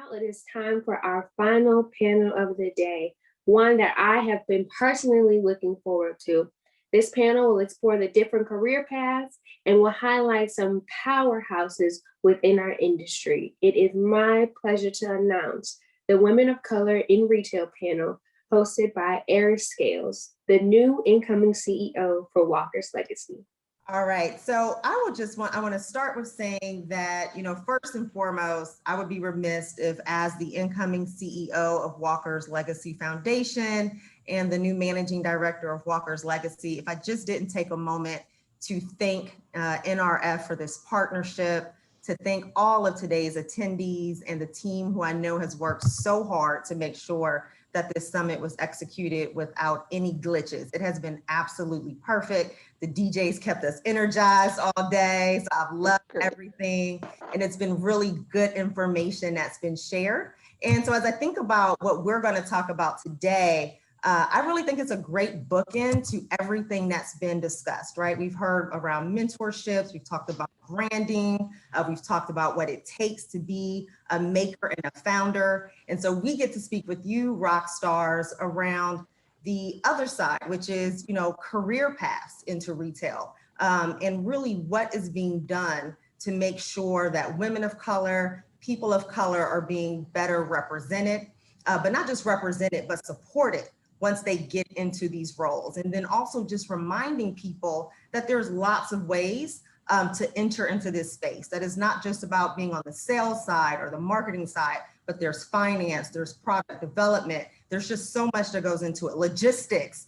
Now it is time for our final panel of the day, one that I have been personally looking forward to. This panel will explore the different career paths and will highlight some powerhouses within our industry. It is my pleasure to announce the Women of Color in Retail panel hosted by Eris Scales, the new incoming CEO for Walker's Legacy. All right, so I want to start with saying that, first and foremost, I would be remiss if as the incoming CEO of Walker's Legacy Foundation and the new managing director of Walker's Legacy, if I just didn't take a moment to thank NRF for this partnership, to thank all of today's attendees and the team who I know has worked so hard to make sure that this summit was executed without any glitches. It has been absolutely perfect. The DJs kept us energized all day. So I've loved everything. And it's been really good information that's been shared. And so as I think about what we're going to talk about today, I really think it's a great bookend to everything that's been discussed, right? We've heard around mentorships, we've talked about branding, we've talked about what it takes to be a maker and a founder. And so we get to speak with you, rock stars, around the other side, which is, career paths into retail, and really what is being done to make sure that women of color, people of color are being better represented, but not just represented, but supported once they get into these roles. And then also just reminding people that there's lots of ways to enter into this space. That is not just about being on the sales side or the marketing side, but there's finance, there's product development, there's just so much that goes into it, logistics,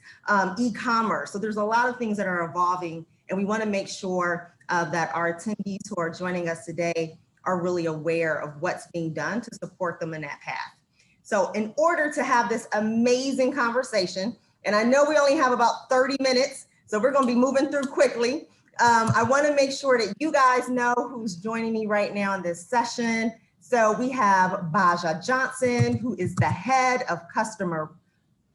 e-commerce. So there's a lot of things that are evolving, and we wanna make sure that our attendees who are joining us today are really aware of what's being done to support them in that path. So in order to have this amazing conversation, and I know we only have about 30 minutes, so we're gonna be moving through quickly. I wanna make sure that you guys know who's joining me right now in this session. So we have Baja Johnson, who is the head of customer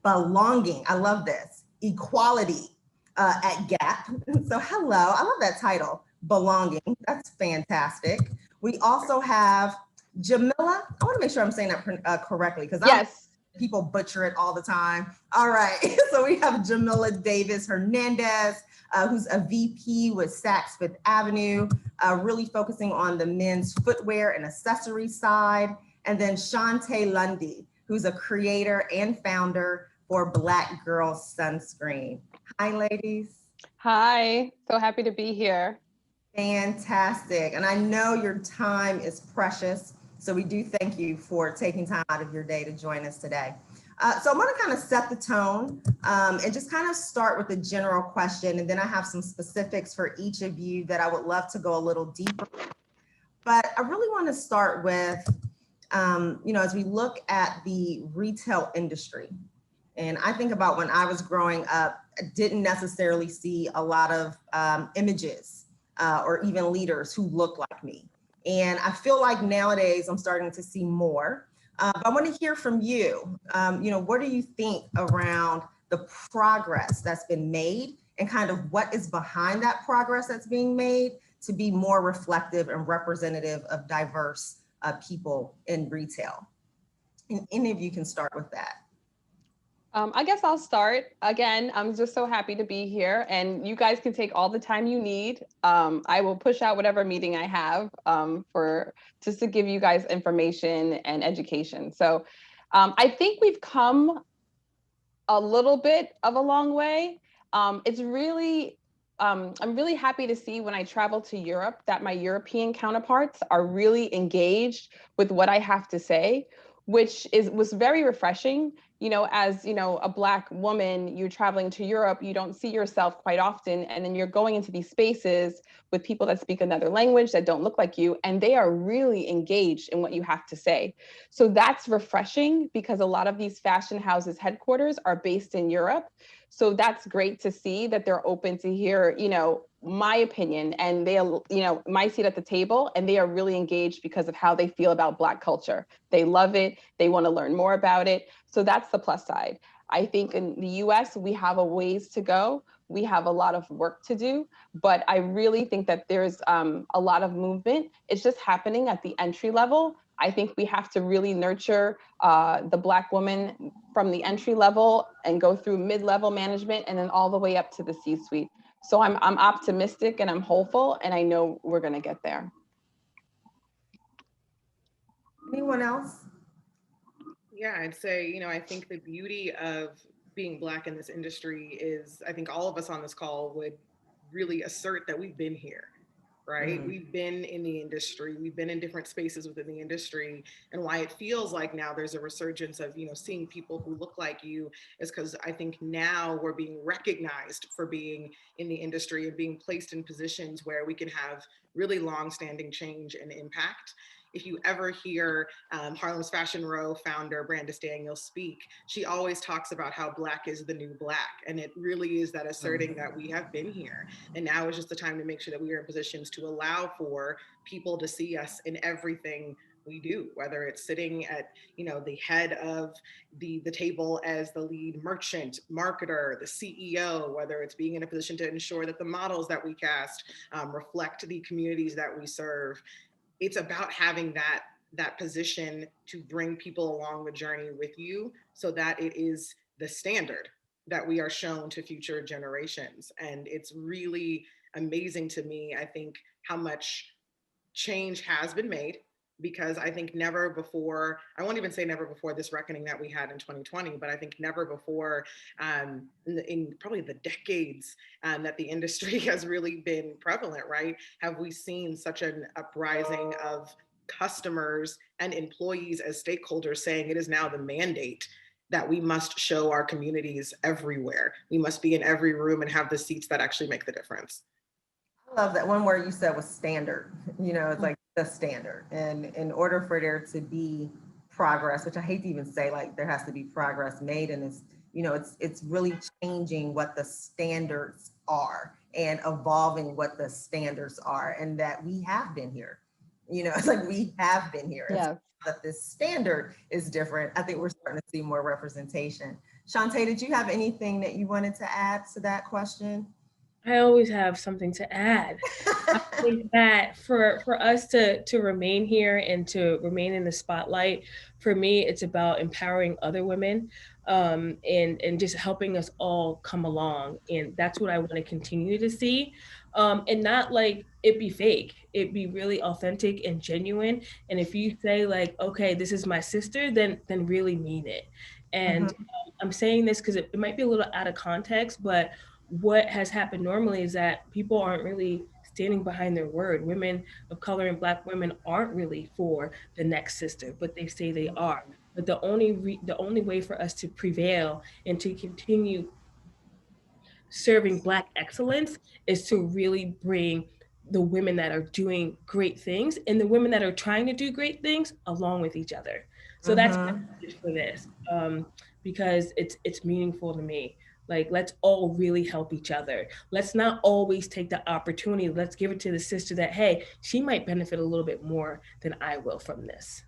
belonging. I love this, equality at Gap. So hello, I love that title, belonging, that's fantastic. We also have Jamila, I want to make sure I'm saying that correctly because yes, people butcher it all the time. All right, so we have Jamila Davis Hernandez, who's a VP with Saks Fifth Avenue, really focusing on the men's footwear and accessory side. And then Shantae Lundy, who's a creator and founder for Black Girl Sunscreen. Hi, ladies. hi, so happy to be here. Fantastic, and I know your time is precious. So we do thank you for taking time out of your day to join us today. So I'm going to kind of set the tone and just kind of start with a general question, and then I have some specifics for each of you that I would love to go a little deeper. But I really want to start with, as we look at the retail industry, and I think about when I was growing up, I didn't necessarily see a lot of images or even leaders who look like me. And I feel like nowadays I'm starting to see more. But I want to hear from you. What do you think around the progress that's been made and kind of what is behind that progress that's being made to be more reflective and representative of diverse people in retail? And any of you can start with that. I guess I'll start. Again, I'm just so happy to be here, and you guys can take all the time you need. I will push out whatever meeting I have for just to give you guys information and education. So I think we've come a little bit of a long way. It's really, I'm really happy to see when I travel to Europe that my European counterparts are really engaged with what I have to say, which was very refreshing. As a Black woman, you're traveling to Europe, you don't see yourself quite often. And then you're going into these spaces with people that speak another language that don't look like you, and they are really engaged in what you have to say. So that's refreshing because a lot of these fashion houses headquarters are based in Europe. So that's great to see that they're open to hear, my opinion, and they, my seat at the table, and they are really engaged because of how they feel about Black culture. They love it. They want to learn more about it. So that's the plus side. I think in the US, we have a ways to go. We have a lot of work to do, but I really think that there's a lot of movement. It's just happening at the entry level I think we have to really nurture the Black woman from the entry level and go through mid-level management and then all the way up to the C-suite. So I'm optimistic and I'm hopeful, and I know we're going to get there. Anyone else? Yeah, I'd say, I think the beauty of being Black in this industry is, I think all of us on this call would really assert that we've been here, right? We've been in the industry, we've been in different spaces within the industry. And why it feels like now there's a resurgence of, seeing people who look like you is because I think now we're being recognized for being in the industry and being placed in positions where we can have really long-standing change and impact. If you ever hear Harlem's Fashion Row founder Brandis Daniels speak, she always talks about how Black is the new Black. And it really is that asserting that we have been here. And now is just the time to make sure that we are in positions to allow for people to see us in everything we do, whether it's sitting at the head of the table as the lead merchant, marketer, the CEO, whether it's being in a position to ensure that the models that we cast reflect the communities that we serve. It's about having that position to bring people along the journey with you so that it is the standard that we are shown to future generations. And it's really amazing to me, I think, how much change has been made, because I think never before, I won't even say never before this reckoning that we had in 2020, but I think never before in probably the decades that the industry has really been prevalent, right? Have we seen such an uprising of customers and employees as stakeholders saying it is now the mandate that we must show our communities everywhere. We must be in every room and have the seats that actually make the difference. I love that one word you said was standard. It's like the standard. And in order for there to be progress, which I hate to even say, like there has to be progress made, and it's really changing what the standards are and evolving what the standards are, and that we have been here. It's like we have been here. Yeah. That this standard is different. I think we're starting to see more representation. Shantae, did you have anything that you wanted to add to that question? I always have something to add. I think that for us to remain here and to remain in the spotlight, for me, it's about empowering other women and just helping us all come along. And that's what I want to continue to see. And not like it be fake, it be really authentic and genuine. And if you say like, okay, this is my sister, then really mean it. And I'm saying this because it might be a little out of context, but what has happened normally is that people aren't really standing behind their word. Women of color and Black women aren't really for the next sister, but they say they are. But the only way for us to prevail and to continue serving Black excellence is to really bring the women that are doing great things and the women that are trying to do great things along with each other. So that's my message for this, because it's meaningful to me. Like, let's all really help each other. Let's not always take the opportunity. Let's give it to the sister that, hey, she might benefit a little bit more than I will from this.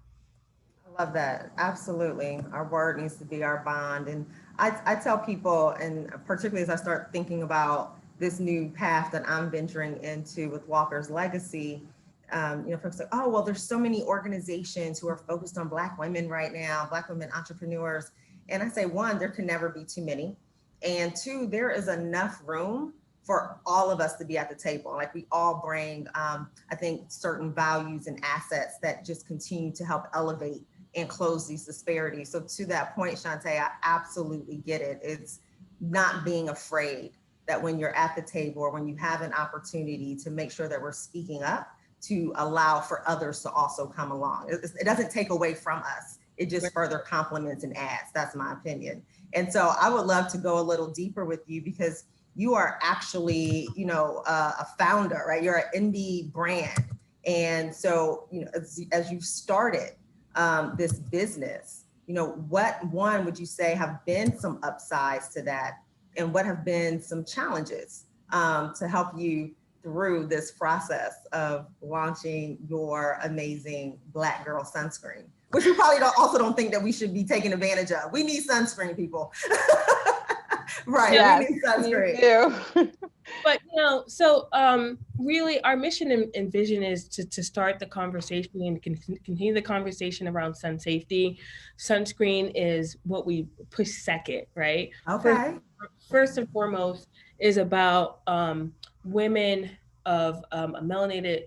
I love that. Absolutely. Our word needs to be our bond. And I tell people, and particularly as I start thinking about this new path that I'm venturing into with Walker's Legacy, folks like, oh, well, there's so many organizations who are focused on Black women right now, Black women entrepreneurs. And I say, one, there can never be too many. And two, there is enough room for all of us to be at the table. Like we all bring, I think, certain values and assets that just continue to help elevate and close these disparities. So to that point, Shantae, I absolutely get it. It's not being afraid that when you're at the table or when you have an opportunity to make sure that we're speaking up to allow for others to also come along. It doesn't take away from us. It just further complements and adds. That's my opinion. And so I would love to go a little deeper with you because you are actually, a founder, right? You're an indie brand. And so, as you've started this business, what one would you say have been some upsides to that? And what have been some challenges to help you through this process of launching your amazing Black Girl sunscreen? Which we probably also don't think that we should be taking advantage of. We need sunscreen, people. Right, yes, we need sunscreen. You do. But so really our mission and vision is to start the conversation and continue the conversation around sun safety. Sunscreen is what we push second, right? First, Okay. first and foremost is about women of a melanated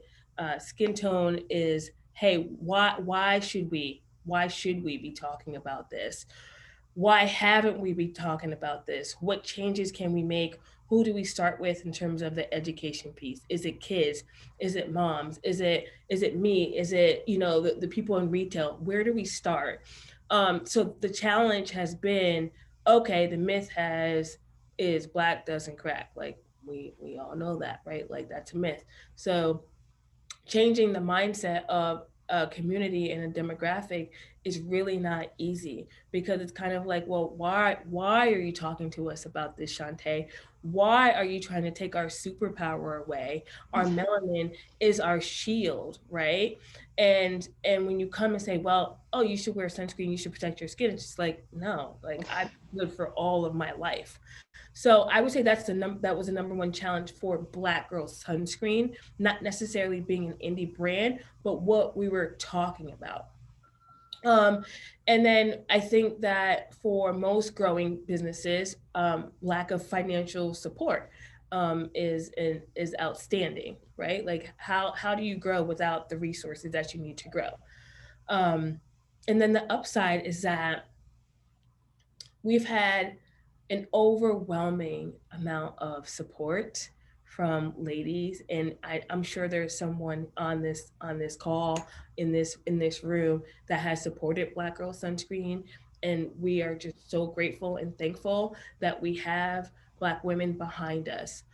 skin tone is, hey, why should we be talking about this? Why haven't we been talking about this? What changes can we make? Who do we start with in terms of the education piece? Is it kids? Is it moms? Is it me? Is it the people in retail? Where do we start? So the challenge has been, okay, the myth is black doesn't crack. Like we all know that, right? Like that's a myth. So changing the mindset of a community and a demographic is really not easy, because it's kind of like, well, why are you talking to us about this, Shantae? Why are you trying to take our superpower away? Our melanin is our shield, right? And when you come and say, well, oh, you should wear sunscreen, you should protect your skin, it's just like, no, like I've been good for all of my life. So I would say that was the number one challenge for Black Girl Sunscreen, not necessarily being an indie brand, but what we were talking about. Um, and then I think that for most growing businesses, lack of financial support is outstanding, right? Like how do you grow without the resources that you need to grow? Um, and then the upside is that we've had an overwhelming amount of support from ladies, and I'm sure there's someone on this call, in this room, that has supported Black Girl Sunscreen, and we are just so grateful and thankful that we have Black women behind us,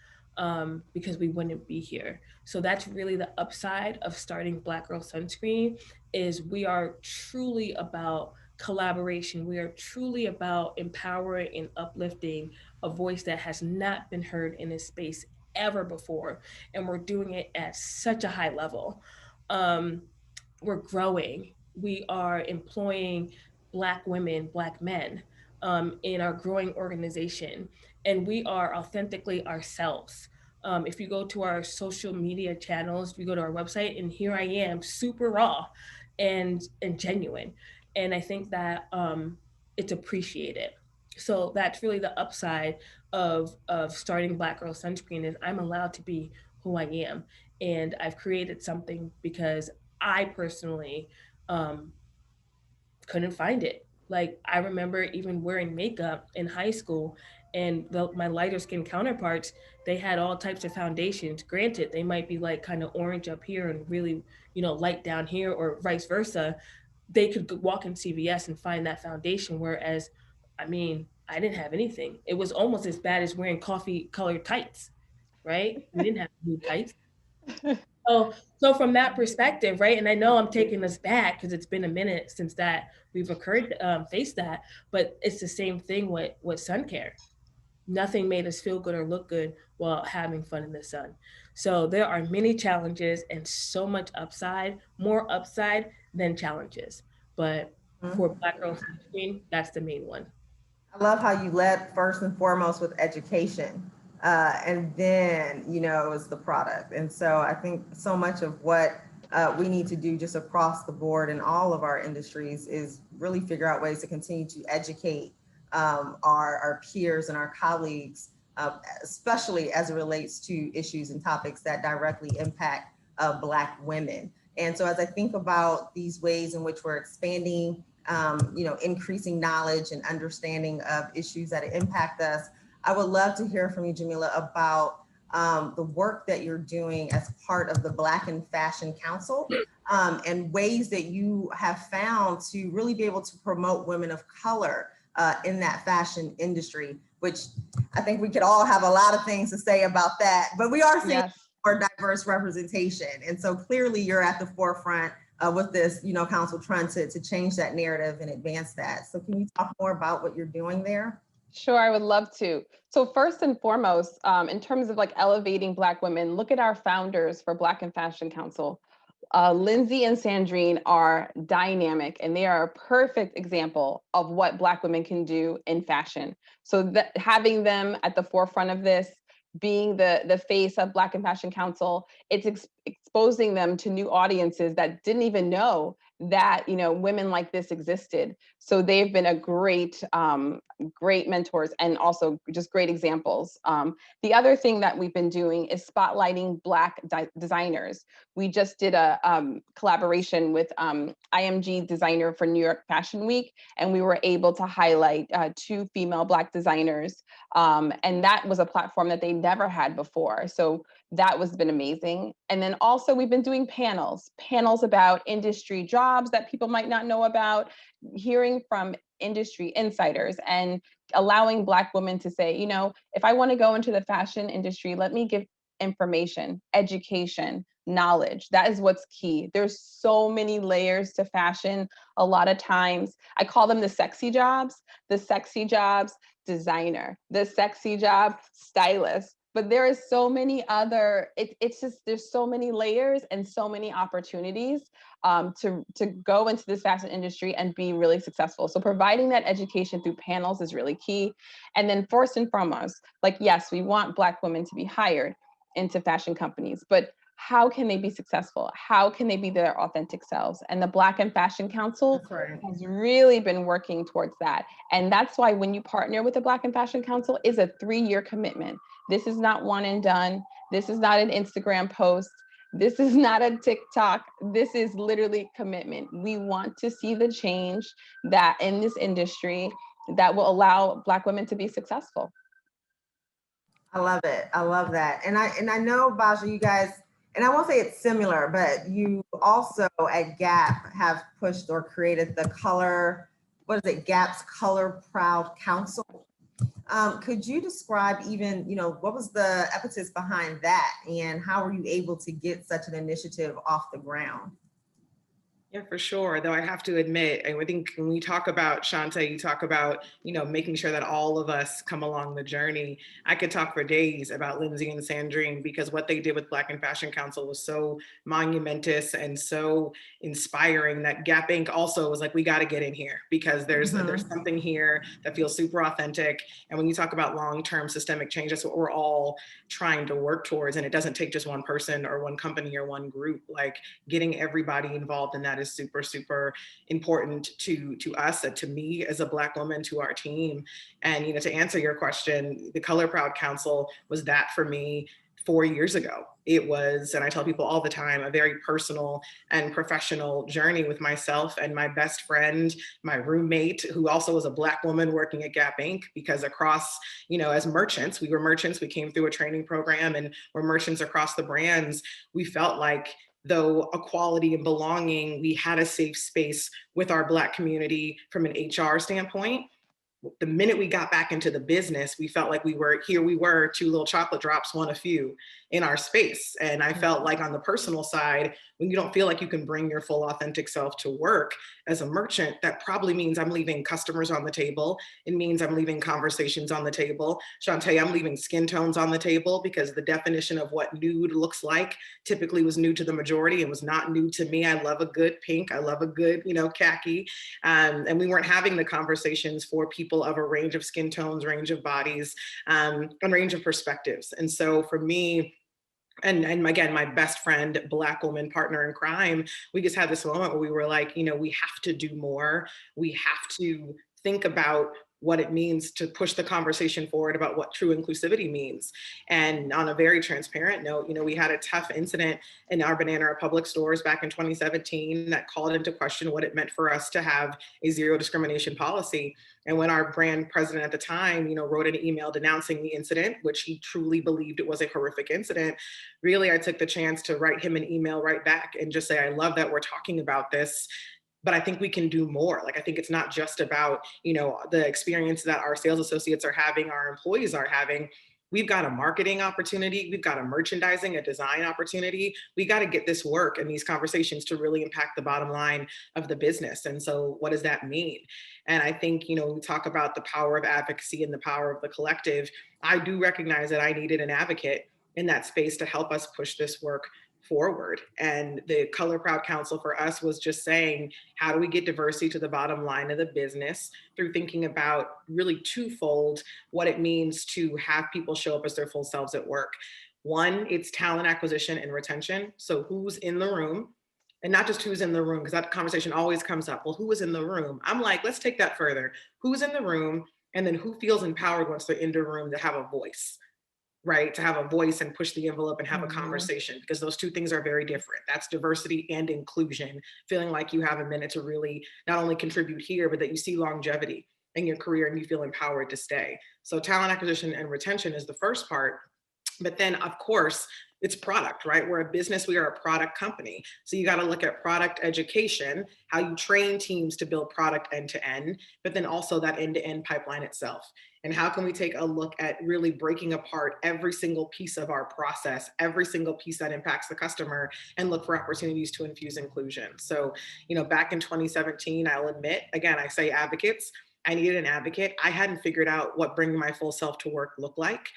because we wouldn't be here. So that's really the upside of starting Black Girl Sunscreen, is we are truly about collaboration. We are truly about empowering and uplifting a voice that has not been heard in this space ever before. And we're doing it at such a high level. Um, we're growing. We are employing Black women, Black men, in our growing organization. And we are authentically ourselves. If you go to our social media channels, we go to our website, and here I am, super raw and genuine. And I think that it's appreciated. So that's really the upside of starting Black Girl Sunscreen, is I'm allowed to be who I am, and I've created something because I personally um, couldn't find it. Like I remember even wearing makeup in high school, and my lighter skin counterparts, they had all types of foundations. Granted, they might be like kind of orange up here and really, light down here, or vice versa. They could walk in CVS and find that foundation. Whereas, I mean, I didn't have anything. It was almost as bad as wearing coffee colored tights, right? We didn't have blue tights. So from that perspective, right? And I know I'm taking us back because it's been a minute since that we've faced that, but it's the same thing with sun care. Nothing made us feel good or look good while having fun in the sun. So there are many challenges and so much upside, more upside than challenges. But for Black Girl Sunscreen, that's the main one. I love how you led first and foremost with education, and then, is the product. And so I think so much of what we need to do just across the board in all of our industries is really figure out ways to continue to educate our peers and our colleagues, especially as it relates to issues and topics that directly impact Black women. And so as I think about these ways in which we're expanding, increasing knowledge and understanding of issues that impact us, I would love to hear from you, Jamila, about the work that you're doing as part of the Black in Fashion Council, and ways that you have found to really be able to promote women of color in that fashion industry, which I think we could all have a lot of things to say about that, but we are seeing Yes. more diverse representation. And so clearly you're at the forefront with this, council trying to change that narrative and advance that. So can you talk more about what you're doing there? Sure, I would love to. So first and foremost, in terms of like elevating Black women, look at our founders for Black in Fashion Council. Lindsay and Sandrine are dynamic, and they are a perfect example of what Black women can do in fashion. So having them at the forefront of this being the face of Black in Fashion Council, it's exposing them to new audiences that didn't even know that, you know, women like this existed. So they've been a great, great mentors and also just great examples. The other thing that we've been doing is spotlighting Black designers. We just did a collaboration with IMG designer for New York Fashion Week, and we were able to highlight 2 female Black designers. And that was a platform that they never had before. So that was been amazing. And then also we've been doing panels about industry jobs that people might not know about, hearing from industry insiders and allowing Black women to say, you know, if I want to go into the fashion industry, let me give information, education, knowledge. That is what's key. There's so many layers to fashion. A lot of times I call them the sexy jobs, designer, the sexy job, stylist. But there is so many other, it's just, there's so many layers and so many opportunities to go into this fashion industry and be really successful. So providing that education through panels is really key. And then first and foremost, like, yes, we want Black women to be hired into fashion companies, but how can they be successful? How can they be their authentic selves? And the Black in Fashion Council has really been working towards that. And that's why when you partner with the Black in Fashion Council, is a 3-year commitment. This is not one and done. This is not an Instagram post. This is not a TikTok. This is literally commitment. We want to see the change that in this industry that will allow Black women to be successful. I love it. I love that. And I know, Baja, you guys, and I won't say it's similar, but you also at Gap have pushed or created the Gap's Color Proud Council. Could you describe even, you know, what was the impetus behind that and how were you able to get such an initiative off the ground? Yeah, for sure. Though I have to admit, I think when we talk about Shante, you talk about, you know, making sure that all of us come along the journey. I could talk for days about Lindsay and Sandrine because what they did with Black in Fashion Council was so monumentous and so inspiring that Gap Inc. also was like, we got to get in here because there's something here that feels super authentic. And when you talk about long-term systemic change, that's what we're all trying to work towards. And it doesn't take just one person or one company or one group. Like getting everybody involved in that is super, super important to us, to me as a Black woman, to our team. And, you know, to answer your question, the Color Proud Council was that for me 4 years ago. It was, and I tell people all the time, a very personal and professional journey with myself and my best friend, my roommate, who also was a Black woman working at Gap Inc. Because across, you know, as merchants, we were merchants, we came through a training program and we're merchants across the brands. We felt like though equality and belonging, we had a safe space with our Black community from an HR standpoint. The minute we got back into the business, we felt like we were 2 little chocolate drops, one a few in our space. And I felt like on the personal side, when you don't feel like you can bring your full authentic self to work as a merchant, that probably means I'm leaving customers on the table. It means I'm leaving conversations on the table. Shante, I'm leaving skin tones on the table because the definition of what nude looks like typically was new to the majority and was not new to me. I love a good pink. I love a good, you know, khaki. And we weren't having the conversations for people of a range of skin tones, range of bodies, and range of perspectives. And so for me, and again, my best friend, Black woman, partner in crime, we just had this moment where we were like, you know, we have to do more. We have to think about what it means to push the conversation forward about what true inclusivity means. And on a very transparent note, you know, we had a tough incident in our Banana Republic stores back in 2017 that called into question what it meant for us to have a zero discrimination policy. And when our brand president at the time, you know, wrote an email denouncing the incident, which he truly believed it was a horrific incident, really, I took the chance to write him an email right back and just say, I love that we're talking about this, but I think we can do more. Like, I think it's not just about, you know, the experience that our sales associates are having, our employees are having. We've got a marketing opportunity. We've got a merchandising, a design opportunity. We got to get this work and these conversations to really impact the bottom line of the business. And so what does that mean? And I think, you know, we talk about the power of advocacy and the power of the collective. I do recognize that I needed an advocate in that space to help us push this work forward. And the Color Proud Council for us was just saying, how do we get diversity to the bottom line of the business through thinking about really twofold what it means to have people show up as their full selves at work. One, it's talent acquisition and retention. So who's in the room? And not just who's in the room, because that conversation always comes up. Well, who is in the room? I'm like, let's take that further. Who's in the room? And then who feels empowered once they're in the room to have a voice? Right? To have a voice and push the envelope and have a conversation, because those two things are very different. That's diversity and inclusion, feeling like you have a minute to really not only contribute here, but that you see longevity in your career and you feel empowered to stay. So talent acquisition and retention is the first part. But then, of course, it's product, right? We're a business, we are a product company. So you got to look at product education, how you train teams to build product end to end, but then also that end to end pipeline itself. And how can we take a look at really breaking apart every single piece of our process, every single piece that impacts the customer, and look for opportunities to infuse inclusion. So, back in 2017, I'll admit, again, I say advocates, I needed an advocate. I hadn't figured out what bringing my full self to work looked like.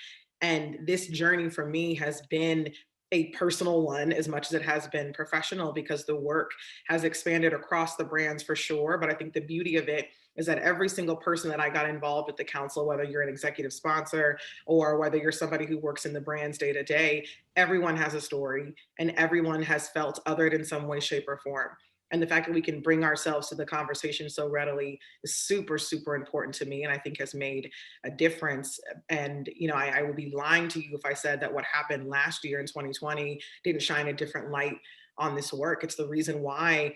And this journey for me has been a personal one as much as it has been professional, because the work has expanded across the brands for sure. But I think the beauty of it is that every single person that I got involved with the council, whether you're an executive sponsor or whether you're somebody who works in the brands day to day, everyone has a story and everyone has felt othered in some way, shape, or form. And the fact that we can bring ourselves to the conversation so readily is super, super important to me, and I think has made a difference. And, I would be lying to you if I said that what happened last year in 2020 didn't shine a different light on this work. It's the reason why,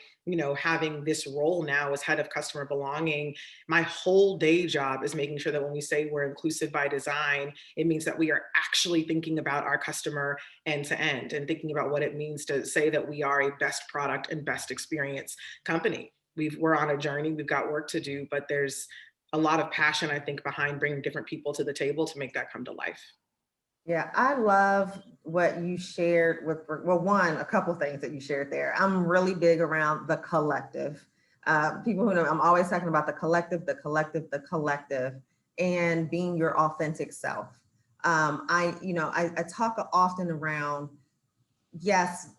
having this role now as head of customer belonging, my whole day job is making sure that when we say we're inclusive by design, it means that we are actually thinking about our customer end to end and thinking about what it means to say that we are a best product and best experience company. We're on a journey, we've got work to do, but there's a lot of passion, I think, behind bringing different people to the table to make that come to life. Yeah, I love what you shared with, a couple of things that you shared there. I'm really big around the collective. People who know, I'm always talking about the collective, the collective, and being your authentic self. I talk often around, yes,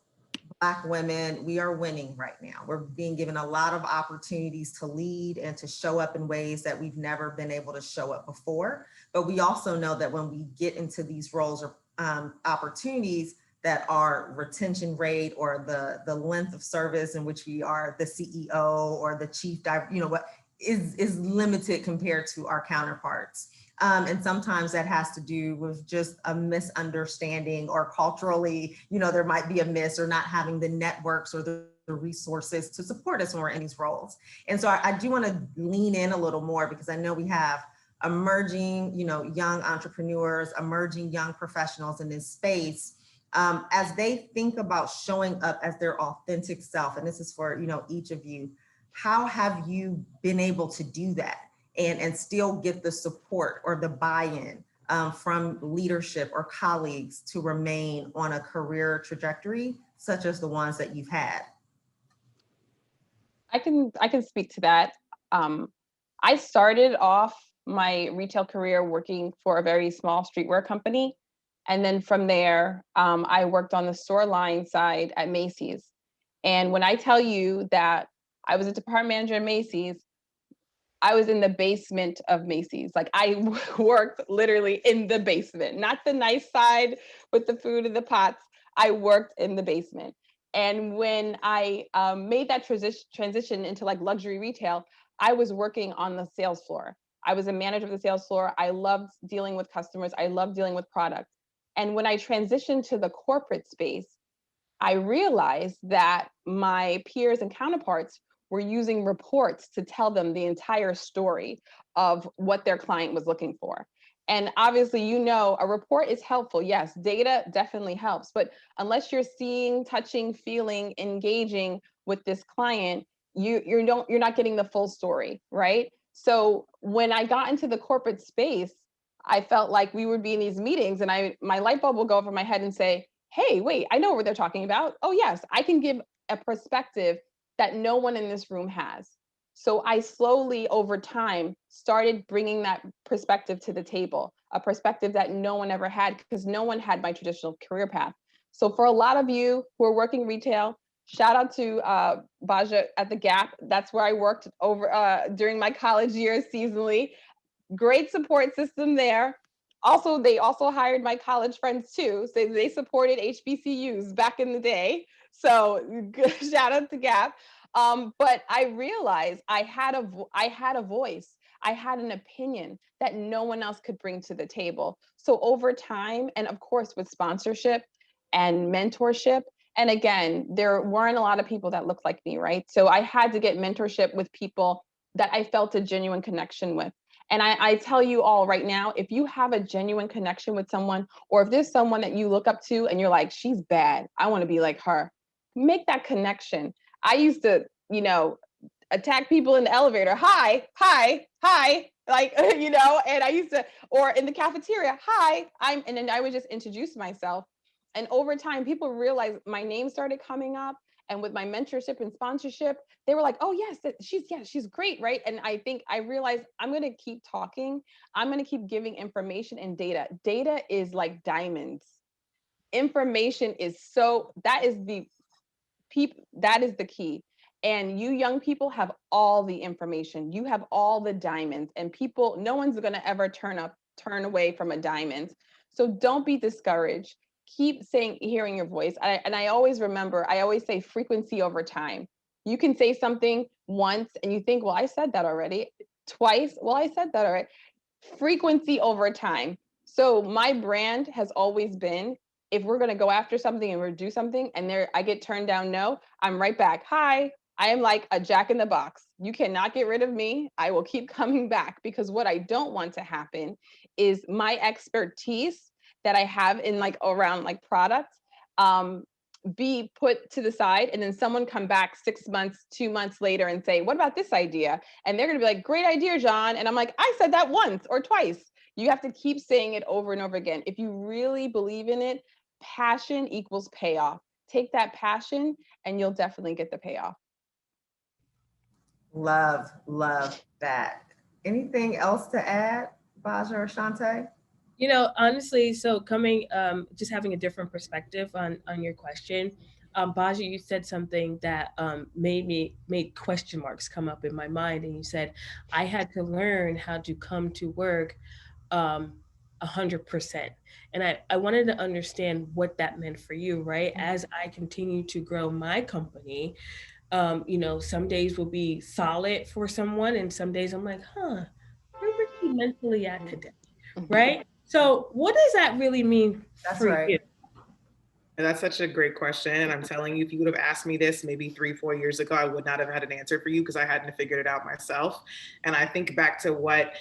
Black women, we are winning right now. We're being given a lot of opportunities to lead and to show up in ways that we've never been able to show up before. But we also know that when we get into these roles or opportunities, that our retention rate or the length of service in which we are the CEO or the chief, is limited compared to our counterparts. And sometimes that has to do with just a misunderstanding, or culturally, there might be a miss, or not having the networks or the resources to support us when we're in these roles. And so I do want to lean in a little more, because I know we have emerging, young entrepreneurs, emerging young professionals in this space, as they think about showing up as their authentic self. And this is for, each of you. How have you been able to do that and still get the support or the buy-in from leadership or colleagues to remain on a career trajectory such as the ones that you've had? I can speak to that. I started off my retail career working for a very small streetwear company. And then from there, I worked on the store line side at Macy's. And when I tell you that I was a department manager at Macy's, I was in the basement of Macy's. Like, I worked literally in the basement, not the nice side with the food and the pots. I worked in the basement. And when I made that transition into like luxury retail, I was working on the sales floor. I was a manager of the sales floor. I loved dealing with customers. I loved dealing with product. And when I transitioned to the corporate space, I realized that my peers and counterparts were using reports to tell them the entire story of what their client was looking for. And obviously, a report is helpful. Yes, data definitely helps. But unless you're seeing, touching, feeling, engaging with this client, you're not getting the full story, right? So when I got into the corporate space, I felt like we would be in these meetings and my light bulb will go over my head and say, hey, wait, I know what they're talking about. Oh, yes, I can give a perspective that no one in this room has. So I slowly, over time, started bringing that perspective to the table, a perspective that no one ever had, because no one had my traditional career path. So for a lot of you who are working retail, shout out to Baja at the Gap. That's where I worked over during my college years seasonally. Great support system there. Also, they also hired my college friends too. So they supported HBCUs back in the day. So shout out to Gap. But I realized I had a voice. I had an opinion that no one else could bring to the table. So over time, and of course with sponsorship and mentorship, and again, there weren't a lot of people that looked like me, right? So I had to get mentorship with people that I felt a genuine connection with. And I tell you all right now, if you have a genuine connection with someone, or if there's someone that you look up to and you're like, she's bad, I want to be like her, make that connection. I used to, attack people in the elevator. Hi, hi, hi. Like, and I used to, or in the cafeteria, hi, and then I would just introduce myself. And over time, people realized my name started coming up. And with my mentorship and sponsorship, they were like, oh, yes, she's great, right? And I think I realized I'm going to keep talking. I'm going to keep giving information and data. Data is like diamonds. Information is that is the key. And you young people have all the information. You have all the diamonds, and no one's going to ever turn away from a diamond. So don't be discouraged. Keep hearing your voice. I always say frequency over time. You can say something once and you think, well, I said that already. Twice, well, I said that already. Frequency over time. So my brand has always been, if we're going to go after something and we're do something and I get turned down, no, I'm right back. Hi, I am like a jack in the box. You cannot get rid of me. I will keep coming back, because what I don't want to happen is my expertise that I have in around products be put to the side, and then someone come back 6 months, 2 months later and say, what about this idea? And they're going to be like, great idea, John. And I'm like, I said that once or twice. You have to keep saying it over and over again. If you really believe in it, passion equals payoff. Take that passion and you'll definitely get the payoff. Love that. Anything else to add, Baja or Shante? Honestly, so coming, just having a different perspective on your question, Baja, you said something that made question marks come up in my mind, and you said I had to learn how to come to work 100%. And I wanted to understand what that meant for you, right? As I continue to grow my company, some days will be solid for someone, and some days I'm like, where were you mentally at today, right? So what does that really mean for you? And that's such a great question. And I'm telling you, if you would have asked me this maybe 3-4 years ago, I would not have had an answer for you, because I hadn't figured it out myself. And I think back to what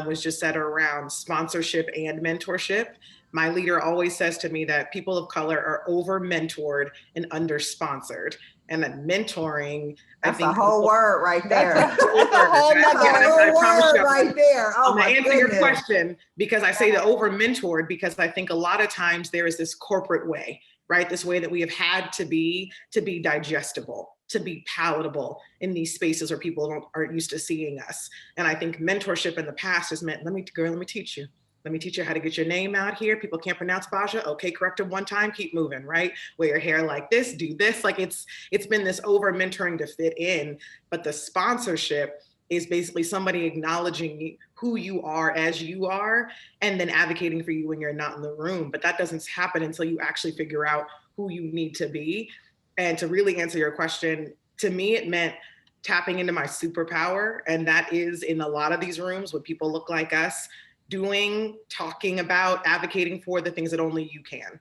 was just said around sponsorship and mentorship. My leader always says to me that people of color are over mentored and under sponsored. And that mentoring, that's a whole word right there. That's a whole word right there. Oh, I'm gonna answer your question, because I say the over mentored, because I think a lot of times there is this corporate way, right? This way that we have had to be digestible, to be palatable in these spaces where people aren't used to seeing us. And I think mentorship in the past has meant, let me teach you. Let me teach you how to get your name out here. People can't pronounce Baja. Okay, correct it one time, keep moving, right? Wear your hair like this, do this. Like it's been this over mentoring to fit in. But the sponsorship is basically somebody acknowledging who you are as you are, and then advocating for you when you're not in the room. But that doesn't happen until you actually figure out who you need to be. And to really answer your question, to me, it meant tapping into my superpower. And that is in a lot of these rooms when people look like us, talking about, advocating for the things that only you can.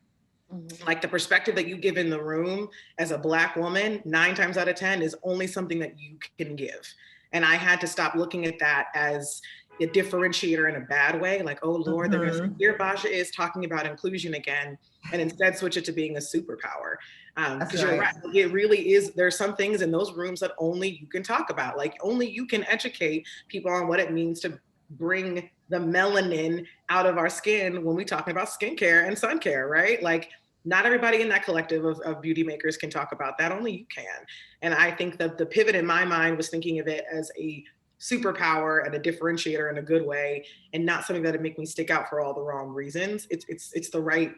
Mm-hmm. Like the perspective that you give in the room as a Black woman, 9 times out of 10 is only something that you can give. And I had to stop looking at that as a differentiator in a bad way. Like, oh Lord, they're gonna say, here Baja is talking about inclusion again, and instead switch it to being a superpower. Because you're right, it really is, there's some things in those rooms that only you can talk about. Like only you can educate people on what it means to bring the melanin out of our skin when we're talking about skincare and sun care, right? Like not everybody in that collective of beauty makers can talk about that, only you can. And I think that the pivot in my mind was thinking of it as a superpower and a differentiator in a good way, and not something that would make me stick out for all the wrong reasons. It's the right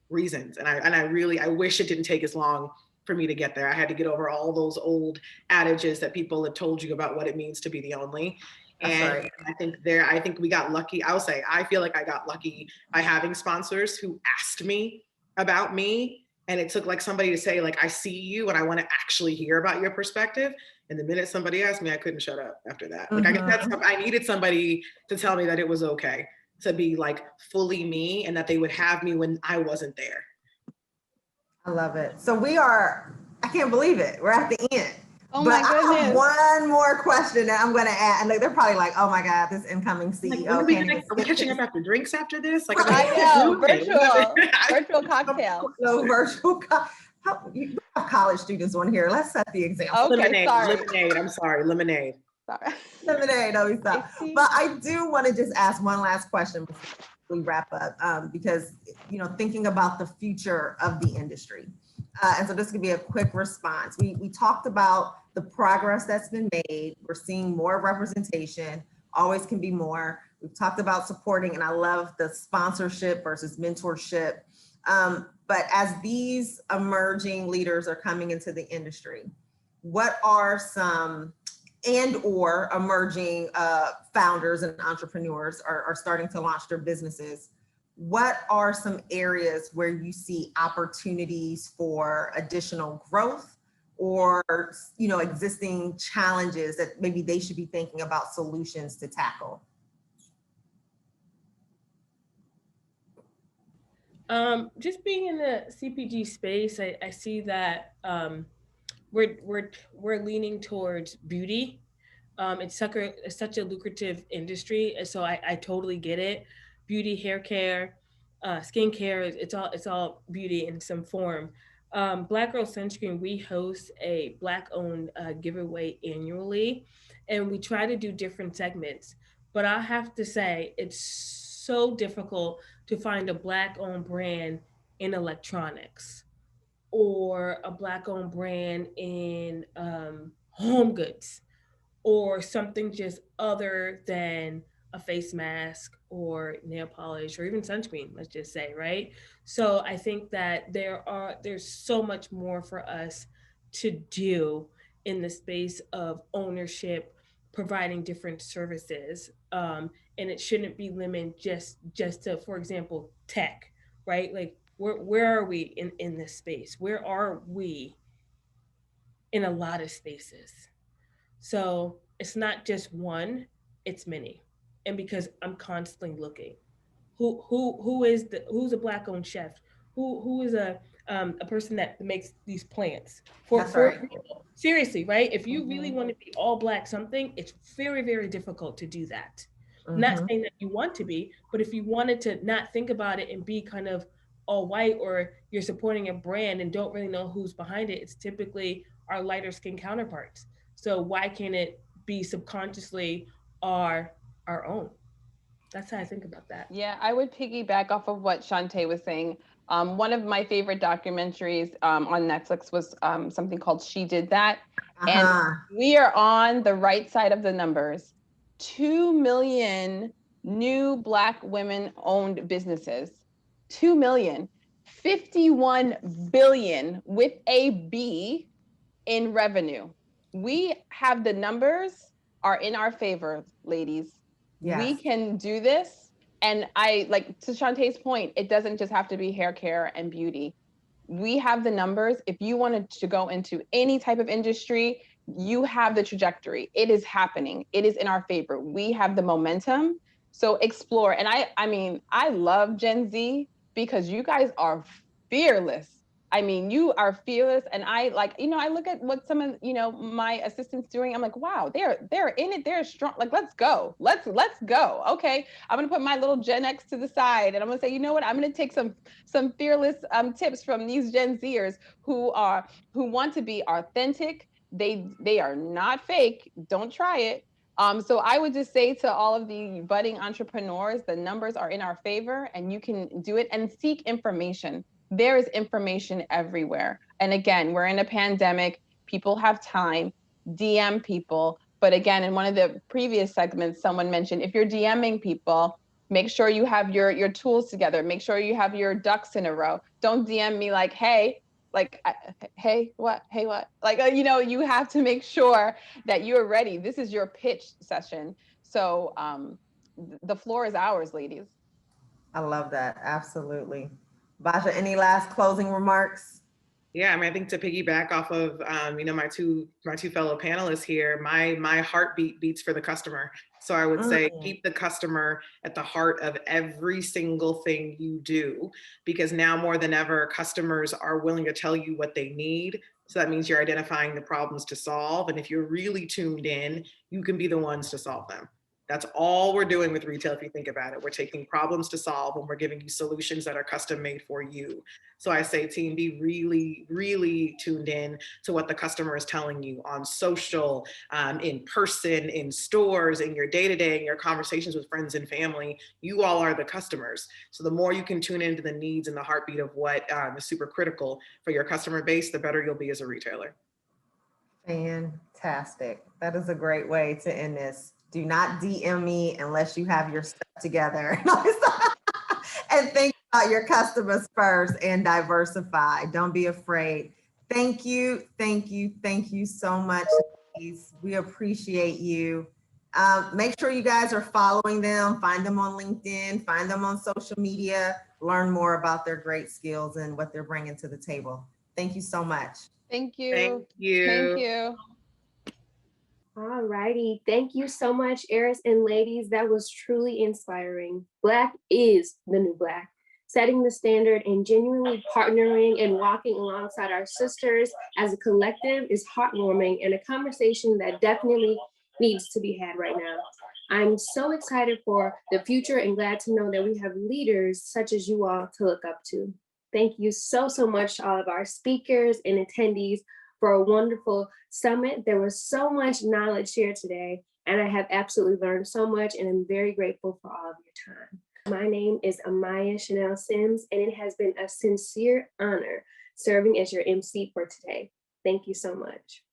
reasons. And I wish it didn't take as long for me to get there. I had to get over all those old adages that people had told you about what it means to be the only. And right. I think we got lucky. I'll say, I feel like I got lucky by having sponsors who asked me about me. And it took like somebody to say, like, I see you and I want to actually hear about your perspective. And the minute somebody asked me, I couldn't shut up after that. Like, I needed somebody to tell me that it was okay to be like fully me and that they would have me when I wasn't there. I love it. So I can't believe it. We're at the end. Oh but my goodness. I have one more question that I'm going to add. And they're probably like, oh my God, this incoming CEO. Are we catching up after drinks after this? Like, I know, virtual cocktail. No virtual you have college students on here. Let's set the example. Okay, lemonade. I'm sorry, lemonade. Sorry. Lemonade, no, we stop. But I do want to just ask one last question before we wrap up, because, thinking about the future of the industry. And so this could be a quick response. We talked about the progress that's been made. We're seeing more representation, always can be more. We've talked about supporting, and I love the sponsorship versus mentorship. But as these emerging leaders are coming into the industry, what are some or emerging founders and entrepreneurs are starting to launch their businesses? What are some areas where you see opportunities for additional growth or, existing challenges that maybe they should be thinking about solutions to tackle? Just being in the CPG space, I see that we're leaning towards beauty. It's such a lucrative industry, and so I totally get it. Beauty, hair care, skincare, it's all beauty in some form. Black Girl Sunscreen, we host a Black-owned giveaway annually, and we try to do different segments. But I have to say, it's so difficult to find a Black-owned brand in electronics or a Black-owned brand in home goods or something just other than a face mask or nail polish or even sunscreen, let's just say, right? So I think that there's so much more for us to do in the space of ownership, providing different services. And it shouldn't be limited just to, for example, tech, right? Like where are we in this space? Where are we in a lot of spaces? So it's not just one, it's many. And because I'm constantly looking, who's a Black-owned chef? Who is a person that makes these plants? That's right. Seriously, right? If you really want to be all Black something, it's very, very difficult to do that. Not saying that you want to be, but if you wanted to not think about it and be kind of all white, or you're supporting a brand and don't really know who's behind it, it's typically our lighter skin counterparts. So why can't it be subconsciously our own? That's how I think about that. Yeah, I would piggyback off of what Shantae was saying. One of my favorite documentaries on Netflix was something called She Did That. And we are on the right side of the numbers. 2 million new Black women-owned businesses. 2 million. 51 billion with a B in revenue. We have the numbers are in our favor, ladies. Yes. We can do this. And to Shantae's point, it doesn't just have to be hair care and beauty. We have the numbers. If you wanted to go into any type of industry, you have the trajectory. It is happening. It is in our favor. We have the momentum. So explore. And I love Gen Z because you guys are fearless. I mean, you are fearless. And I look at what some of, my assistants doing. I'm like, wow, they're in it. They're strong. Like, let's go. Let's go. Okay. I'm going to put my little Gen X to the side and I'm going to say, you know what? I'm going to take some fearless tips from these Gen Zers who want to be authentic. They are not fake. Don't try it. So I would just say to all of the budding entrepreneurs, the numbers are in our favor and you can do it, and seek information. There is information everywhere. And again, we're in a pandemic. People have time. DM people. But again, in one of the previous segments, someone mentioned if you're DMing people, Make sure you have your tools together. Make sure you have your ducks in a row. Don't DM me like, hey, like, hey, what? Hey, what? Like, you know, you have to make sure that you're ready. This is your pitch session. So the floor is ours, ladies. I love that. Absolutely. Basha, any last closing remarks? Yeah, I mean, I think to piggyback off of you know, my two fellow panelists here, my heartbeat beats for the customer. So I would say keep the customer at the heart of every single thing you do, because now more than ever, customers are willing to tell you what they need. So that means you're identifying the problems to solve. And if you're really tuned in, you can be the ones to solve them. That's all we're doing with retail. If you think about it, we're taking problems to solve and we're giving you solutions that are custom made for you. So I say, team, be really, really tuned in to what the customer is telling you on social, in person, in stores, in your day-to-day, in your conversations with friends and family. You all are the customers. So the more you can tune into the needs and the heartbeat of what is super critical for your customer base, the better you'll be as a retailer. Fantastic. That is a great way to end this. Do not DM me unless you have your stuff together. And think about your customers first and diversify. Don't be afraid. Thank you, thank you, thank you so much, ladies. We appreciate you. Make sure you guys are following them, find them on LinkedIn, find them on social media, learn more about their great skills and what they're bringing to the table. Thank you so much. Thank you. Thank you. Thank you. All righty. Thank you so much, Eris and ladies. That was truly inspiring. Black is the new Black. Setting the standard and genuinely partnering and walking alongside our sisters as a collective is heartwarming and a conversation that definitely needs to be had right now. I'm so excited for the future and glad to know that we have leaders such as you all to look up to. Thank you so much to all of our speakers and attendees for a wonderful summit. There was so much knowledge shared today, and I have absolutely learned so much, and I'm very grateful for all of your time. My name is Amaya Chanel Sims, and it has been a sincere honor serving as your MC for today. Thank you so much.